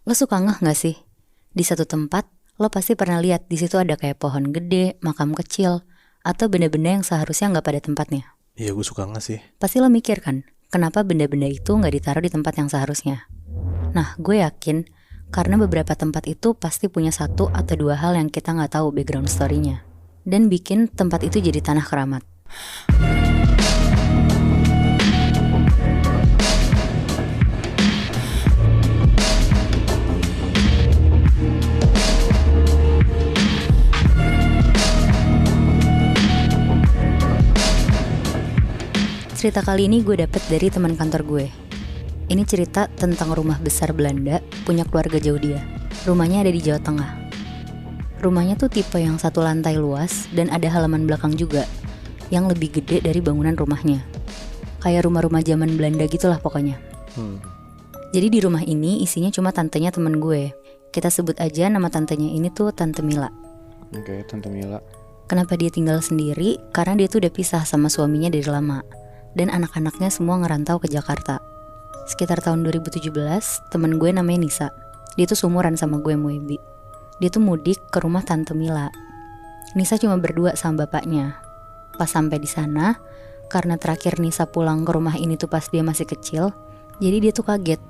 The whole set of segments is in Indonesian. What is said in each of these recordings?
Lo suka ngeh gak sih? Di satu tempat, lo pasti pernah lihat di situ ada kayak pohon gede, makam kecil, atau benda-benda yang seharusnya gak pada tempatnya. Iya, gue suka nggak sih. Pasti lo mikir kan, kenapa benda-benda itu gak ditaruh di tempat yang seharusnya? Nah, gue yakin karena beberapa tempat itu pasti punya satu atau dua hal yang kita gak tahu background story-nya, dan bikin tempat itu jadi tanah keramat. Cerita kali ini gue dapet dari teman kantor gue. Ini cerita tentang rumah besar Belanda, punya keluarga jauh dia. Rumahnya ada di Jawa Tengah. Rumahnya tuh tipe yang satu lantai luas dan ada halaman belakang juga, yang lebih gede dari bangunan rumahnya. Kayak rumah-rumah zaman Belanda gitulah pokoknya. Jadi di rumah ini isinya cuma tantenya temen gue. Kita sebut aja nama tantenya ini tuh Tante Mila. Oke, Tante Mila. Kenapa dia tinggal sendiri? Karena dia tuh udah pisah sama suaminya dari lama, dan anak-anaknya semua ngerantau ke Jakarta. Sekitar tahun 2017, temen gue namanya Nisa. Dia tuh seumuran sama gue, Muebi. Dia tuh mudik ke rumah Tante Mila. Nisa cuma berdua sama bapaknya. Pas sampai di sana, karena terakhir Nisa pulang ke rumah ini tuh pas dia masih kecil, jadi dia tuh kaget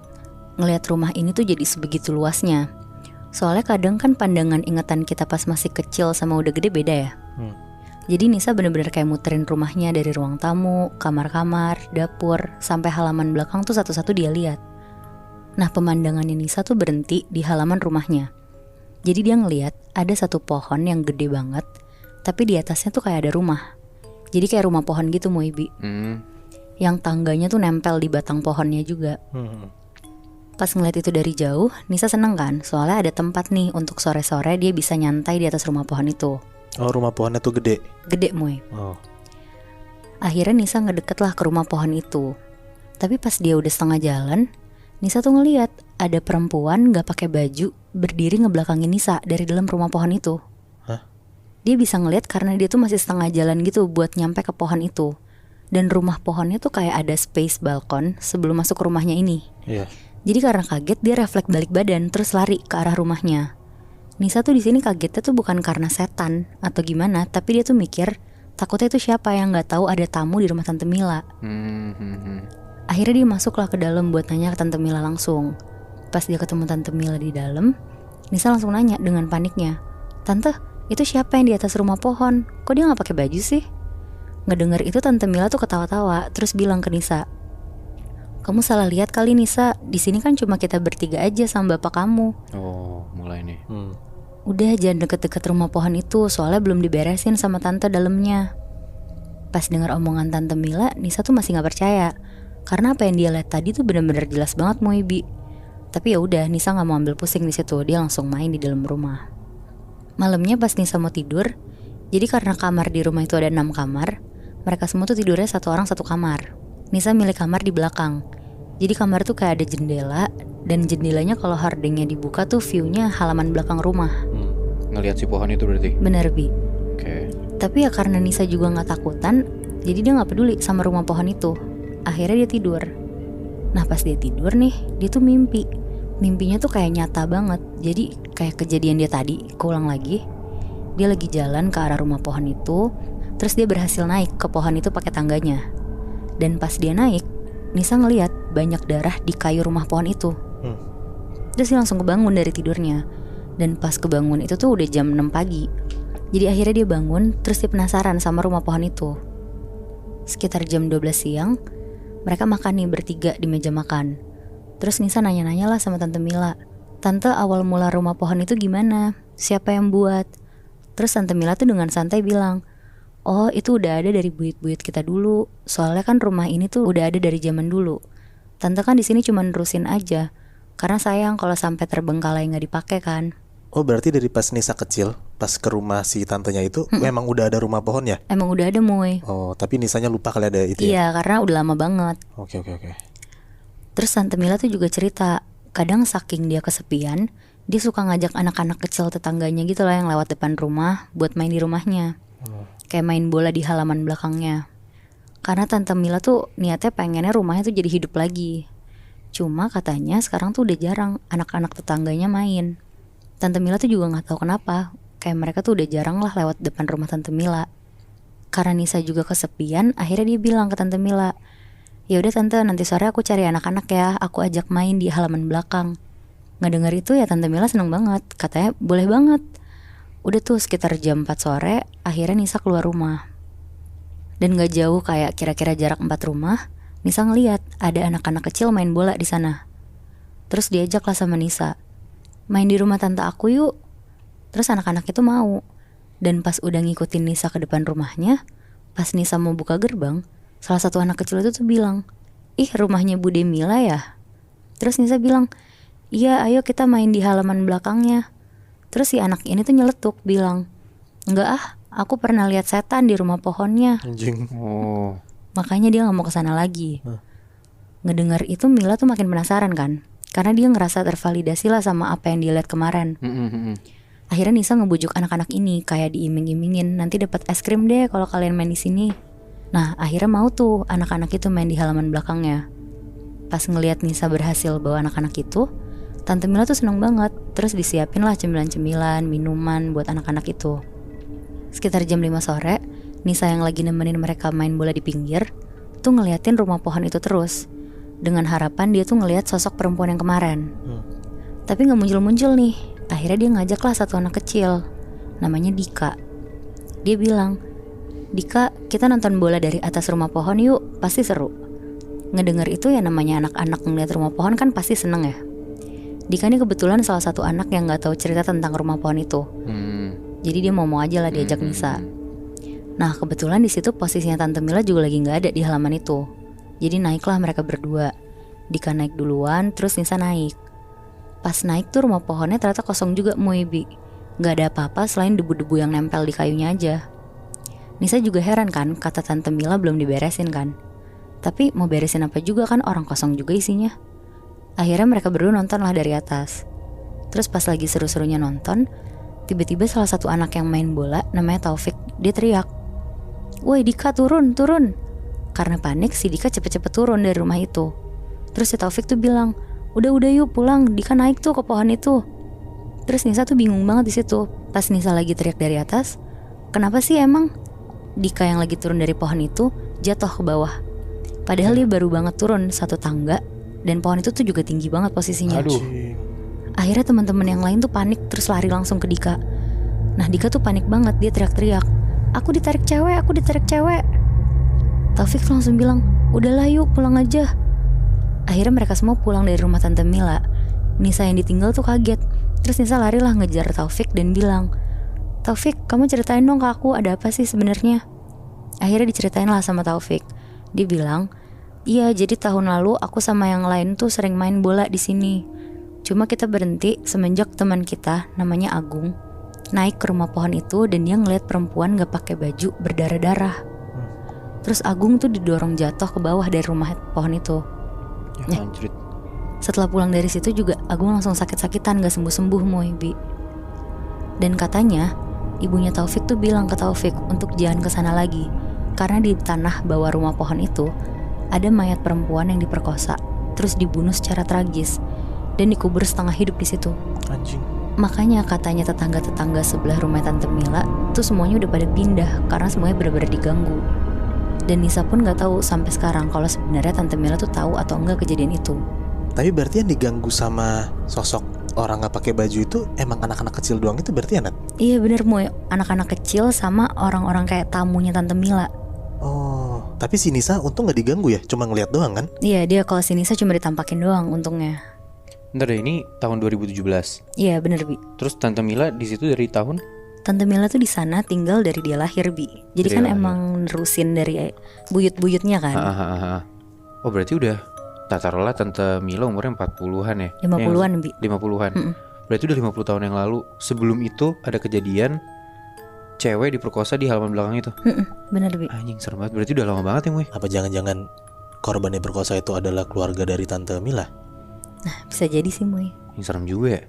ngelihat rumah ini tuh jadi sebegitu luasnya. Soalnya kadang kan pandangan ingatan kita pas masih kecil sama udah gede beda ya. Jadi Nisa bener-bener kayak muterin rumahnya dari ruang tamu, kamar-kamar, dapur, sampai halaman belakang tuh satu-satu dia lihat. Nah, pemandangannya Nisa tuh berhenti di halaman rumahnya. Jadi dia ngelihat ada satu pohon yang gede banget, tapi di atasnya tuh kayak ada rumah. Jadi kayak rumah pohon gitu, Muibi. Yang tangganya tuh nempel di batang pohonnya juga. Pas ngeliat itu dari jauh, Nisa seneng kan, soalnya ada tempat nih untuk sore-sore dia bisa nyantai di atas rumah pohon itu. Oh, rumah pohonnya tuh gede. Gede, Moy. Oh. Akhirnya Nisa ngedeket lah ke rumah pohon itu. Tapi pas dia udah setengah jalan, Nisa tuh ngeliat ada perempuan gak pakai baju berdiri ngebelakangin Nisa dari dalam rumah pohon itu. Hah? Dia bisa ngeliat karena dia tuh masih setengah jalan gitu buat nyampe ke pohon itu. Dan rumah pohonnya tuh kayak ada space balkon sebelum masuk ke rumahnya ini. Iya. Jadi karena kaget dia refleks balik badan terus lari ke arah rumahnya. Nisa tuh di sini kagetnya tuh bukan karena setan atau gimana, tapi dia tuh mikir takutnya itu siapa yang nggak tahu ada tamu di rumah Tante Mila. Akhirnya dia masuklah ke dalam buat nanya ke Tante Mila langsung. Pas dia ketemu Tante Mila di dalam, Nisa langsung nanya dengan paniknya, "Tante, itu siapa yang di atas rumah pohon? Kok dia nggak pakai baju sih?" Ngedenger itu Tante Mila tuh ketawa-tawa terus bilang ke Nisa, "Kamu salah lihat kali Nisa, di sini kan cuma kita bertiga aja sama bapak kamu." Oh, mulai nih. Udah jangan deket-deket rumah pohon itu, soalnya belum diberesin sama tante dalamnya. Pas dengar omongan Tante Mila, Nisa tuh masih gak percaya, karena apa yang dia lihat tadi tuh benar-benar jelas banget Moebi. Tapi ya udah, Nisa gak mau ambil pusing di situ, dia langsung main di dalam rumah. Malamnya pas Nisa mau tidur, jadi karena kamar di rumah itu ada 6 kamar, mereka semua tuh tidurnya satu orang satu kamar. Nisa milih kamar di belakang. Jadi kamar tuh kayak ada jendela, dan jendelanya kalau hordingnya dibuka tuh view-nya halaman belakang rumah. Ngelihat si pohon itu berarti? Bener, Bi. Oke. Tapi ya karena Nisa juga gak takutan, jadi dia gak peduli sama rumah pohon itu. Akhirnya dia tidur. Nah pas dia tidur nih, dia tuh mimpi. Mimpinya tuh kayak nyata banget. Jadi kayak kejadian dia tadi, keulang lagi. Dia lagi jalan ke arah rumah pohon itu, terus dia berhasil naik ke pohon itu pakai tangganya. Dan pas dia naik, Nisa ngelihat banyak darah di kayu rumah pohon itu. Terus dia langsung kebangun dari tidurnya. Dan pas kebangun itu tuh udah jam 6 pagi. Jadi akhirnya dia bangun, terus dia penasaran sama rumah pohon itu. Sekitar jam 12 siang, mereka makan nih bertiga di meja makan. Terus Nisa nanya-nanya lah sama Tante Mila, "Tante, awal mula rumah pohon itu gimana? Siapa yang buat?" Terus Tante Mila tuh dengan santai bilang, "Oh, itu udah ada dari buyut-buyut kita dulu. Soalnya kan rumah ini tuh udah ada dari zaman dulu. Tante kan di sini cuma nerusin aja, karena sayang kalau sampai terbengkalai nggak dipakai kan." Oh, berarti dari pas Nisa kecil, pas ke rumah si tantenya itu, memang udah ada rumah pohon ya? Emang udah ada, Moy. Oh, tapi Nisanya lupa kali ada itu ya? Iya, karena udah lama banget. Oke. Terus Tante Mila tuh juga cerita, kadang saking dia kesepian, dia suka ngajak anak-anak kecil tetangganya gitu lah yang lewat depan rumah buat main di rumahnya. Kayak main bola di halaman belakangnya. Karena Tante Mila tuh niatnya pengennya rumahnya tuh jadi hidup lagi. Cuma katanya sekarang tuh udah jarang anak-anak tetangganya main. Tante Mila tuh juga gak tahu kenapa, kayak mereka tuh udah jarang lah lewat depan rumah Tante Mila. Karena Nisa juga kesepian, akhirnya dia bilang ke Tante Mila, ya udah tante, nanti sore aku cari anak-anak ya, aku ajak main di halaman belakang. Ngedenger itu ya Tante Mila seneng banget, katanya boleh banget. Udah tuh sekitar jam 4 sore, akhirnya Nisa keluar rumah. Dan gak jauh kayak kira-kira jarak 4 rumah, Nisa ngeliat ada anak-anak kecil main bola di sana. Terus diajak lah sama Nisa, main di rumah tante aku yuk. Terus anak-anak itu mau. Dan pas udah ngikutin Nisa ke depan rumahnya, pas Nisa mau buka gerbang, salah satu anak kecil itu tuh bilang, ih rumahnya Bude Mila ya? Terus Nisa bilang, iya ayo kita main di halaman belakangnya. Terus si anak ini tuh nyeletuk bilang, enggak ah, aku pernah lihat setan di rumah pohonnya. Anjing. Oh. Makanya dia gak mau kesana lagi. Ngedengar itu Mila tuh makin penasaran kan, karena dia ngerasa tervalidasi lah sama apa yang dia lihat kemarin. Akhirnya Nisa ngebujuk anak-anak ini kayak diiming-imingin, nanti dapat es krim deh kalau kalian main di sini. Nah akhirnya mau tuh anak-anak itu main di halaman belakangnya. Pas ngelihat Nisa berhasil bawa anak-anak itu, Tante Mila tuh seneng banget. Terus disiapin lah cemilan-cemilan, minuman buat anak-anak itu. Sekitar jam 5 sore, Nisa yang lagi nemenin mereka main bola di pinggir tuh ngeliatin rumah pohon itu terus, dengan harapan dia tuh ngeliat sosok perempuan yang kemarin. Tapi gak muncul-muncul nih. Akhirnya dia ngajak lah satu anak kecil, namanya Dika. Dia bilang, Dika, kita nonton bola dari atas rumah pohon yuk, pasti seru. Ngedenger itu ya namanya anak-anak ngeliat rumah pohon kan pasti seneng ya. Dika ini kebetulan salah satu anak yang gak tahu cerita tentang rumah pohon itu. Jadi dia mau aja lah diajak Nisa. Nah kebetulan di situ posisinya Tante Mila juga lagi nggak ada di halaman itu. Jadi naiklah mereka berdua. Dika naik duluan, terus Nisa naik. Pas naik tuh rumah pohonnya ternyata kosong juga Moebi. Nggak ada apa-apa selain debu-debu yang nempel di kayunya aja. Nisa juga heran kan, kata Tante Mila belum diberesin kan. Tapi mau beresin apa juga kan, orang kosong juga isinya. Akhirnya mereka berdua nonton lah dari atas. Terus pas lagi seru-serunya nonton, tiba-tiba salah satu anak yang main bola namanya Taufik, dia teriak, woi Dika turun. Karena panik si Dika cepet-cepet turun dari rumah itu. Terus si Taufik tuh bilang, udah yuk pulang, Dika naik tuh ke pohon itu. Terus Nisa tuh bingung banget di situ. Pas Nisa lagi teriak dari atas, kenapa sih emang? Dika yang lagi turun dari pohon itu jatuh ke bawah. Padahal dia baru banget turun satu tangga, dan pohon itu tuh juga tinggi banget posisinya. Akhirnya teman-teman yang lain tuh panik terus lari langsung ke Dika. Nah Dika tuh panik banget, dia teriak-teriak, aku ditarik cewek. Taufik langsung bilang, udahlah yuk pulang aja. Akhirnya mereka semua pulang dari rumah Tante Mila. Nisa yang ditinggal tuh kaget. Terus Nisa lari lah ngejar Taufik dan bilang, Taufik kamu ceritain dong ke aku, ada apa sih sebenarnya? Akhirnya diceritain lah sama Taufik. Dia bilang, iya jadi tahun lalu aku sama yang lain tuh sering main bola di sini. Cuma kita berhenti semenjak teman kita namanya Agung naik ke rumah pohon itu dan dia ngeliat perempuan gak pakai baju berdarah-darah. Terus Agung tuh didorong jatuh ke bawah dari rumah pohon itu. Setelah pulang dari situ juga Agung langsung sakit-sakitan gak sembuh-sembuh Moebi. Dan katanya ibunya Taufik tuh bilang ke Taufik untuk jangan kesana lagi, karena di tanah bawah rumah pohon itu ada mayat perempuan yang diperkosa, terus dibunuh secara tragis dan dikubur setengah hidup di situ. Anjing. Makanya katanya tetangga-tetangga sebelah rumah Tante Mila tuh semuanya udah pada pindah karena semuanya benar-benar diganggu. Dan Nisa pun gak tahu sampai sekarang kalau sebenarnya Tante Mila tuh tahu atau enggak kejadian itu. Tapi berarti yang diganggu sama sosok orang gak pakai baju itu emang anak-anak kecil doang itu berarti ya Nat? Iya bener Moy, anak-anak kecil sama orang-orang kayak tamunya Tante Mila. Oh, tapi si Nisa untung gak diganggu ya, cuma ngeliat doang kan? Iya dia kalau si Nisa cuma ditampakin doang untungnya. Bentar deh, ini tahun 2017. Iya bener Bi. Terus Tante Mila di situ dari tahun? Tante Mila tuh di sana tinggal dari dia lahir Bi. Jadi Dari kan lahir. emang nerusin dari buyut-buyutnya kan. Oh berarti udah, taruhlah Tante Mila umurnya 40-an ya? 50-an Bi. 50-an. Berarti udah 50 tahun yang lalu. Sebelum itu ada kejadian cewek diperkosa di halaman belakang itu. Bener Bi. Anjing serem banget. Berarti udah lama banget ya Moy? Apa jangan-jangan korban yang berkosa itu adalah keluarga dari Tante Mila? Nah bisa jadi sih Moy. Ini serem juga ya.